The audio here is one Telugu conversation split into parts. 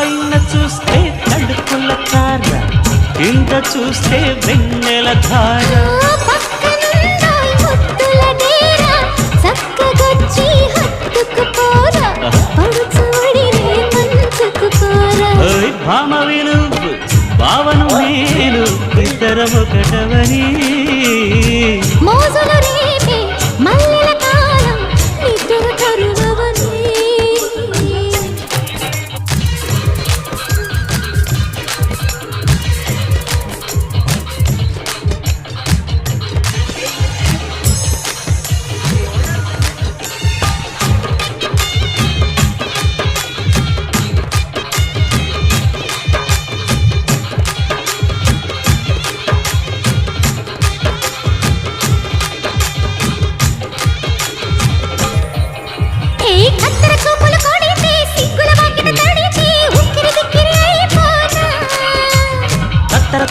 పైన చూస్తే తడుపుల కార, కింద చూస్తే వెన్నెల ధార. భామ విను భావను నేను ఇద్దరము ఒకటవని మోజులు రేపే మల్లెల కాలం నిద్ర కరువవని.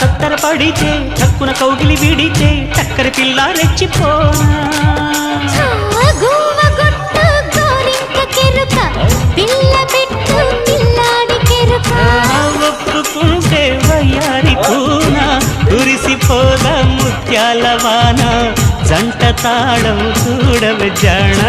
తత్తర పడితే చక్కున కౌగిలి విడితే చక్కర పిల్ల రెచ్చిపోనా. ఒప్పుకుంటే వయ్యారి కూన కురిసిపోద ముత్యాల వాన, జంట తాళం చూడవ జాణ.